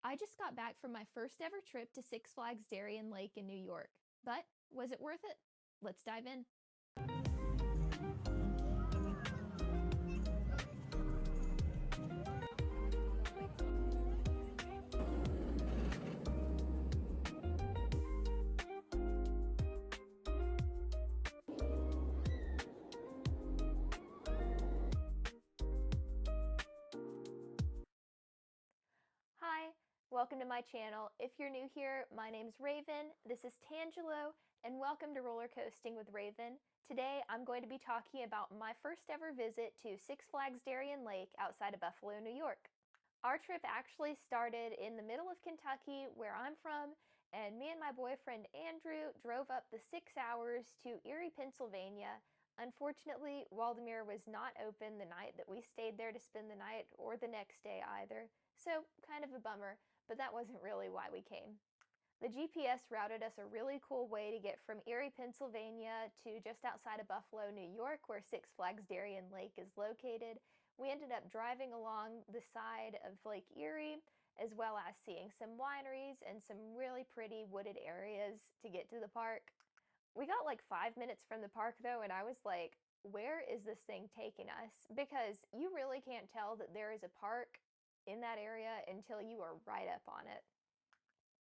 I just got back from my first ever trip to Six Flags Darien Lake in New York. But was it worth it? Let's dive in. Hi, welcome to my channel. If you're new here, my name's Raven, this is Tangelo, and welcome to Roller Coasting with Raven. Today I'm going to be talking about my first ever visit to Six Flags Darien Lake outside of Buffalo, New York. Our trip actually started in the middle of Kentucky, where I'm from, and me and my boyfriend Andrew drove up the 6 hours to Erie, Pennsylvania. Unfortunately, Waldemere was not open the night that we stayed there to spend the night, or the next day either. So, kind of a bummer, but that wasn't really why we came. The GPS routed us a really cool way to get from Erie, Pennsylvania to just outside of Buffalo, New York, where Six Flags Darien Lake is located. We ended up driving along the side of Lake Erie, as well as seeing some wineries and some really pretty wooded areas to get to the park. We got like 5 minutes from the park though, and I was like, where is this thing taking us? Because you really can't tell that there is a park in that area until you are right up on it.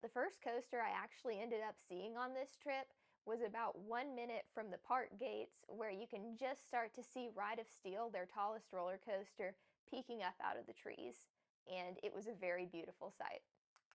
The first coaster I actually ended up seeing on this trip was about 1 minute from the park gates, where you can just start to see Ride of Steel, their tallest roller coaster, peeking up out of the trees. And it was a very beautiful sight.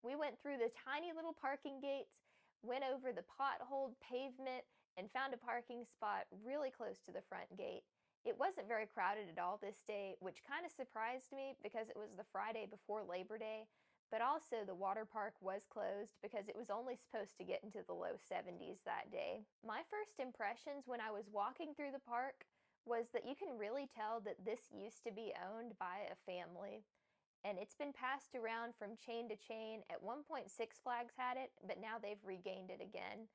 We went through the tiny little parking gates, went over the potholed pavement, and found a parking spot really close to the front gate. It wasn't very crowded at all this day, which kind of surprised me because it was the Friday before Labor Day, but also the water park was closed because it was only supposed to get into the low 70s that day. My first impressions when I was walking through the park was that you can really tell that this used to be owned by a family, and it's been passed around from chain to chain. At one point Six Flags had it, but now they've regained it again.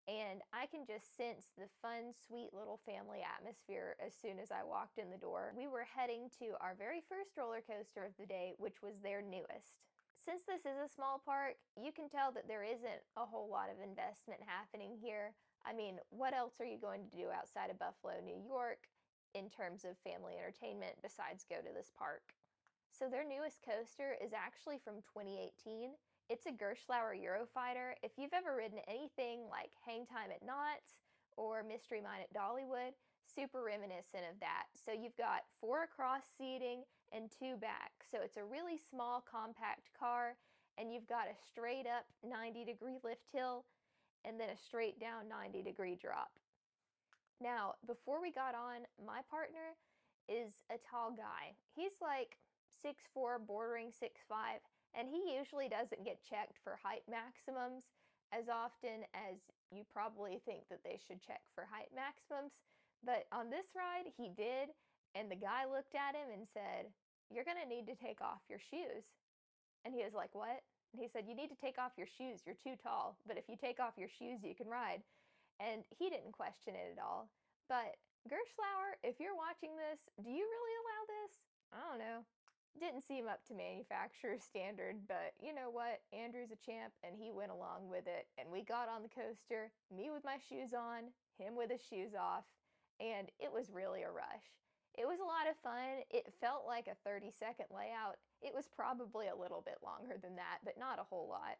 And I can just sense the fun, sweet little family atmosphere as soon as I walked in the door. We were heading to our very first roller coaster of the day, which was their newest. Since this is a small park, you can tell that there isn't a whole lot of investment happening here. I mean, what else are you going to do outside of Buffalo, New York, in terms of family entertainment besides go to this park? So their newest coaster is actually from 2018. It's a Gerstlauer Eurofighter. If you've ever ridden anything like Hang Time at Knott's or Mystery Mine at Dollywood, super reminiscent of that. So you've got 4 across seating and 2 back. So it's a really small, compact car, and you've got a straight up 90-degree lift hill and then a straight down 90-degree drop. Now, before we got on, my partner is a tall guy. He's like 6'4", bordering 6'5", and he usually doesn't get checked for height maximums as often as you probably think that they should check for height maximums. But on this ride, he did, and the guy looked at him and said, "You're gonna need to take off your shoes." And he was like, "What?" And he said, "You need to take off your shoes. You're too tall, but if you take off your shoes, you can ride." And he didn't question it at all. But Gerstlauer, if you're watching this, do you really allow this? I don't know. Didn't seem up to manufacturer's standard, but you know what? Andrew's a champ and he went along with it. And we got on the coaster, me with my shoes on, him with his shoes off, and it was really a rush. It was a lot of fun. It felt like a 30-second layout. It was probably a little bit longer than that, but not a whole lot.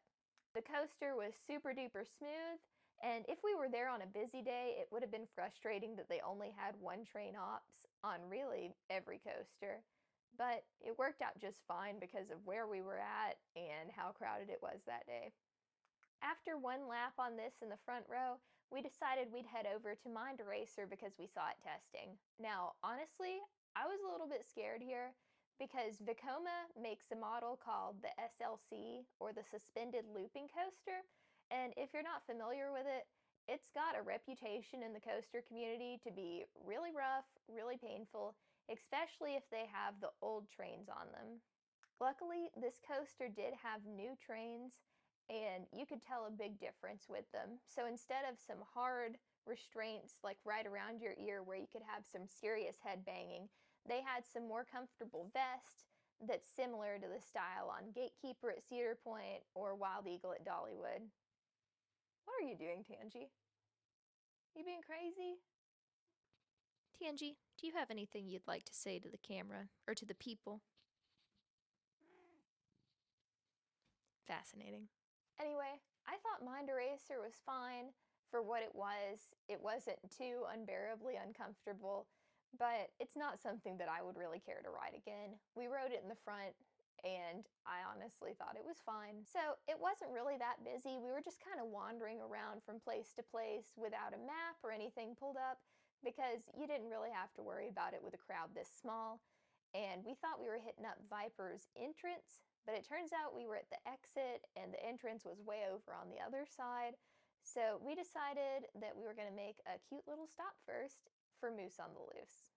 The coaster was super duper smooth, and if we were there on a busy day, it would have been frustrating that they only had 1 train ops on really every coaster. But it worked out just fine because of where we were at and how crowded it was that day. After 1 lap on this in the front row, we decided we'd head over to Mind Eraser because we saw it testing. Now, honestly, I was a little bit scared here because Vekoma makes a model called the SLC, or the Suspended Looping Coaster, and if you're not familiar with it, it's got a reputation in the coaster community to be really rough, really painful, especially if they have the old trains on them. Luckily, this coaster did have new trains, and you could tell a big difference with them. So instead of some hard restraints like right around your ear where you could have some serious head banging, they had some more comfortable vest that's similar to the style on Gatekeeper at Cedar Point or Wild Eagle at Dollywood. What are you doing, Tangy? You being crazy? Tangy, do you have anything you'd like to say to the camera or to the people? Fascinating. Anyway, I thought Mind Eraser was fine for what it was. It wasn't too unbearably uncomfortable, but it's not something that I would really care to ride again. We rode it in the front, and I honestly thought it was fine. So it wasn't really that busy. We were just kind of wandering around from place to place without a map or anything pulled up, because you didn't really have to worry about it with a crowd this small. And we thought we were hitting up Viper's entrance, but it turns out we were at the exit and the entrance was way over on the other side. So we decided that we were going to make a cute little stop first for Moose on the Loose.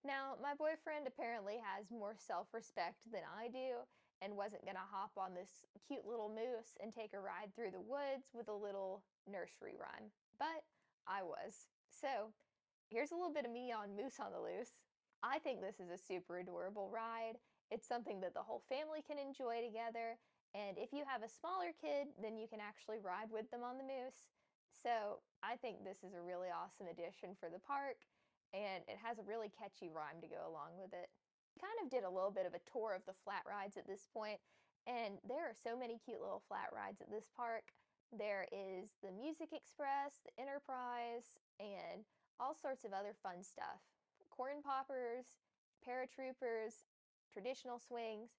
Now, my boyfriend apparently has more self-respect than I do and wasn't going to hop on this cute little moose and take a ride through the woods with a little nursery rhyme. But I was. So here's a little bit of me on Moose on the Loose. I think this is a super adorable ride. It's something that the whole family can enjoy together, and if you have a smaller kid, then you can actually ride with them on the moose. So I think this is a really awesome addition for the park, and it has a really catchy rhyme to go along with it. We kind of did a little bit of a tour of the flat rides at this point, and there are so many cute little flat rides at this park. There is the Music Express, the Enterprise, and all sorts of other fun stuff. Corn poppers, paratroopers, traditional swings,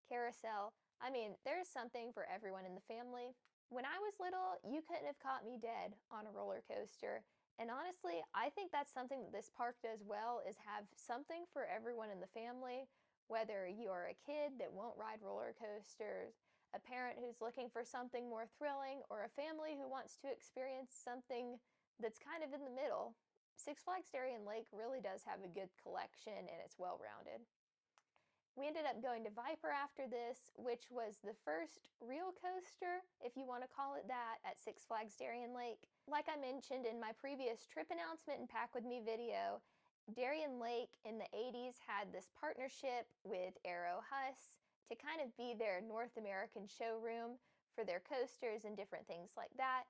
carousel. I mean, there's something for everyone in the family. When I was little, you couldn't have caught me dead on a roller coaster. And honestly, I think that's something that this park does well, is have something for everyone in the family, whether you are a kid that won't ride roller coasters, a parent who's looking for something more thrilling, or a family who wants to experience something that's kind of in the middle. Six Flags Darien Lake really does have a good collection, and it's well-rounded. We ended up going to Viper after this, which was the first real coaster, if you want to call it that, at Six Flags Darien Lake. Like I mentioned in my previous trip announcement and Pack With Me video, Darien Lake in the 80s had this partnership with Aero Huss to kind of be their North American showroom for their coasters and different things like that.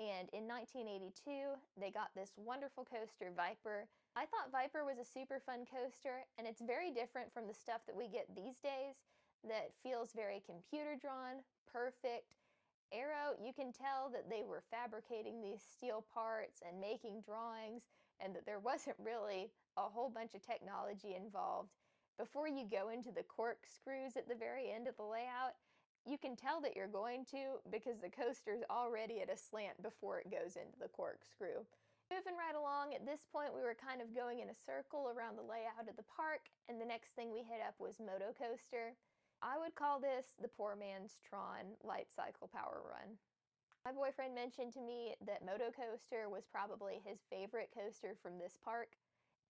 And in 1982, they got this wonderful coaster, Viper. I thought Viper was a super fun coaster, and it's very different from the stuff that we get these days that feels very computer-drawn, perfect. Aero, you can tell that they were fabricating these steel parts and making drawings, and that there wasn't really a whole bunch of technology involved. Before you go into the corkscrews at the very end of the layout, you can tell that you're going to because the coaster's already at a slant before it goes into the corkscrew. Moving right along, at this point we were kind of going in a circle around the layout of the park, and the next thing we hit up was Moto Coaster. I would call this the poor man's Tron light cycle power run. My boyfriend mentioned to me that Moto Coaster was probably his favorite coaster from this park,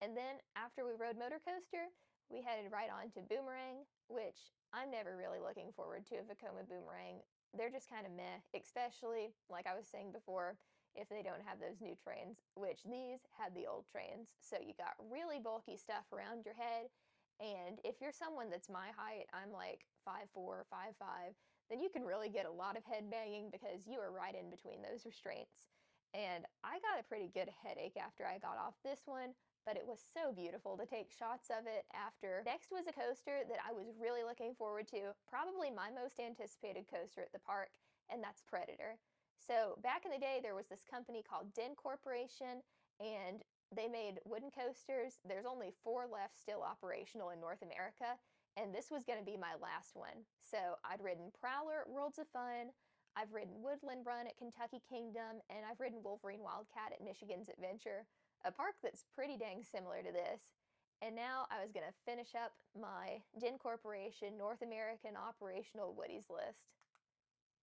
and then after we rode Motor Coaster, we headed right on to Boomerang, which I'm never really looking forward to a Vekoma Boomerang. They're just kind of meh, especially, like I was saying before, if they don't have those new trains, which these had the old trains. So you got really bulky stuff around your head, and if you're someone that's my height, I'm like 5'4", 5'5", then you can really get a lot of head banging because you are right in between those restraints. And I got a pretty good headache after I got off this one, but it was so beautiful to take shots of it after. Next was a coaster that I was really looking forward to, probably my most anticipated coaster at the park, and that's Predator. So back in the day, there was this company called Den Corporation, and they made wooden coasters. There's only 4 left still operational in North America, and this was going to be my last one. So I'd ridden Prowler at Worlds of Fun, I've ridden Woodland Run at Kentucky Kingdom, and I've ridden Wolverine Wildcat at Michigan's Adventure, a park that's pretty dang similar to this. And now I was going to finish up my Den Corporation North American Operational Woodies list.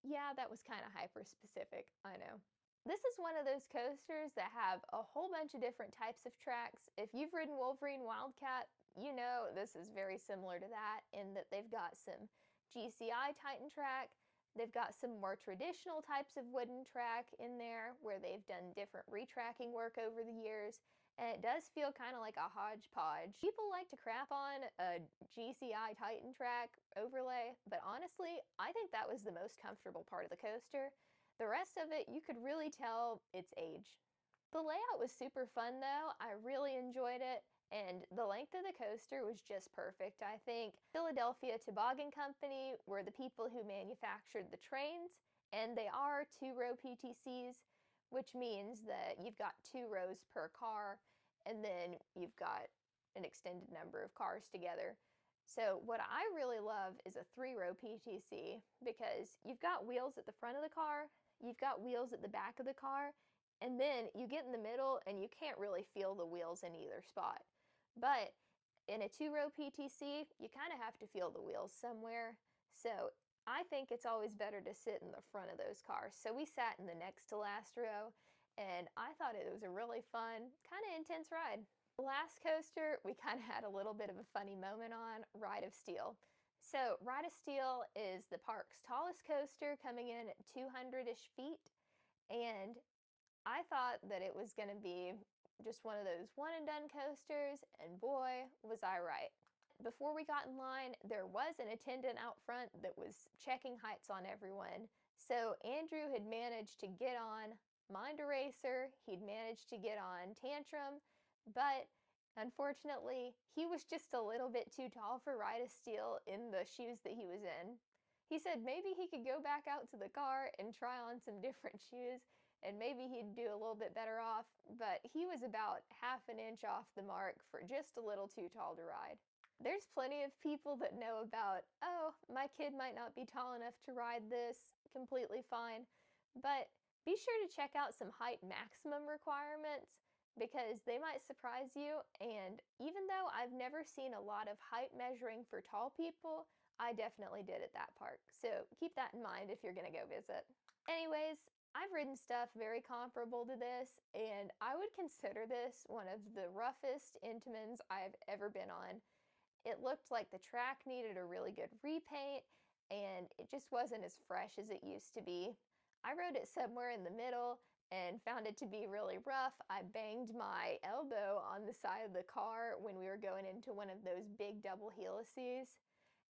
Yeah, that was kind of hyper-specific, I know. This is one of those coasters that have a whole bunch of different types of tracks. If you've ridden Wolverine Wildcat, you know this is very similar to that in that they've got some GCI Titan track, they've got some more traditional types of wooden track in there where they've done different retracking work over the years, and it does feel kind of like a hodgepodge. People like to crap on a GCI Titan track overlay, but honestly, I think that was the most comfortable part of the coaster. The rest of it, you could really tell its age. The layout was super fun though. I really enjoyed it, and the length of the coaster was just perfect. I think Philadelphia Toboggan Company were the people who manufactured the trains, and they are two-row PTCs, which means that you've got 2 rows per car, and then you've got an extended number of cars together. So what I really love is a 3-row PTC, because you've got wheels at the front of the car, you've got wheels at the back of the car, and then you get in the middle and you can't really feel the wheels in either spot. But in a 2-row PTC, you kind of have to feel the wheels somewhere. So I think it's always better to sit in the front of those cars. So we sat in the next to last row, and I thought it was a really fun, kind of intense ride. The last coaster, we kind of had a little bit of a funny moment on, Ride of Steel. So Ride of Steel is the park's tallest coaster, coming in at 200-ish feet, and I thought that it was going to be just one of those one-and-done coasters, and boy, was I right. Before we got in line, there was an attendant out front that was checking heights on everyone. So Andrew had managed to get on Mind Eraser, he'd managed to get on Tantrum, but unfortunately, he was just a little bit too tall for Ride of Steel in the shoes that he was in. He said maybe he could go back out to the car and try on some different shoes, and maybe he'd do a little bit better off, but he was about half an inch off the mark for just a little too tall to ride. There's plenty of people that know about, oh, my kid might not be tall enough to ride this, completely fine, but be sure to check out some height maximum requirements, because they might surprise you, and even though I've never seen a lot of height measuring for tall people, I definitely did at that park, so keep that in mind if you're gonna go visit. Anyways, I've ridden stuff very comparable to this, and I would consider this one of the roughest Intamins I've ever been on. It looked like the track needed a really good repaint, and it just wasn't as fresh as it used to be. I rode it somewhere in the middle and found it to be really rough. I banged my elbow on the side of the car when we were going into one of those big double helices,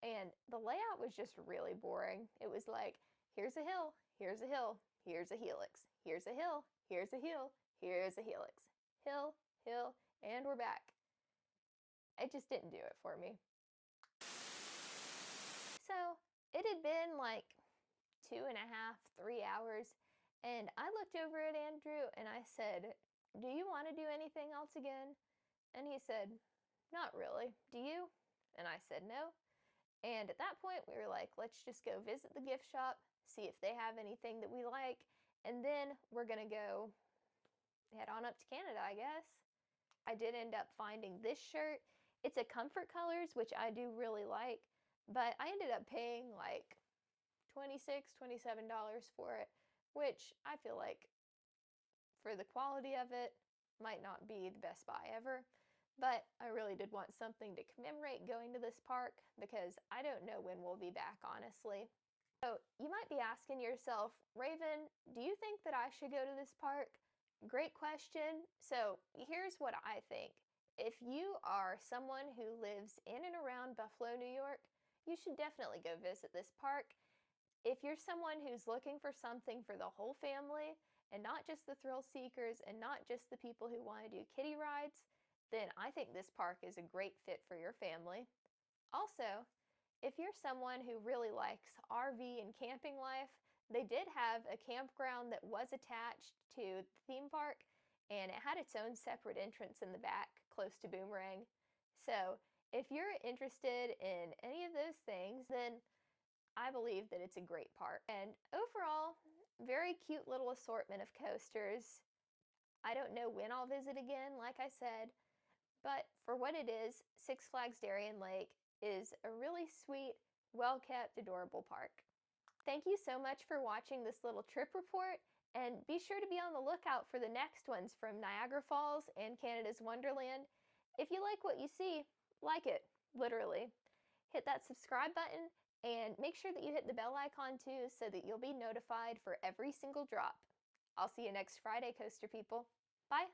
and the layout was just really boring. It was like, here's a hill, here's a hill, here's a helix, here's a hill, here's a hill, here's a helix, hill, hill, and we're back. It just didn't do it for me. So it had been like 2.5, 3 hours, and I looked over at Andrew and I said, do you want to do anything else again? And he said, not really. Do you? And I said no. And at that point, we were like, let's just go visit the gift shop, see if they have anything that we like, and then we're gonna go head on up to Canada, I guess. I did end up finding this shirt. It's a Comfort Colors, which I do really like, but I ended up paying like $26, $27 for it, which I feel like for the quality of it might not be the best buy ever. But I really did want something to commemorate going to this park, because I don't know when we'll be back, honestly. So you might be asking yourself, Raven, do you think that I should go to this park? Great question. So here's what I think. If you are someone who lives in and around Buffalo, New York, you should definitely go visit this park. If you're someone who's looking for something for the whole family, and not just the thrill seekers, and not just the people who want to do kiddie rides, then I think this park is a great fit for your family. Also, if you're someone who really likes RV and camping life, they did have a campground that was attached to the theme park, and it had its own separate entrance in the back close to Boomerang. So if you're interested in any of those things, then I believe that it's a great park. And overall, very cute little assortment of coasters. I don't know when I'll visit again, like I said, but for what it is, Six Flags Darien Lake is a really sweet, well-kept, adorable park. Thank you so much for watching this little trip report, and be sure to be on the lookout for the next ones from Niagara Falls and Canada's Wonderland. If you like what you see, like it, literally. Hit that subscribe button, and make sure that you hit the bell icon too, so that you'll be notified for every single drop. I'll see you next Friday, coaster people. Bye!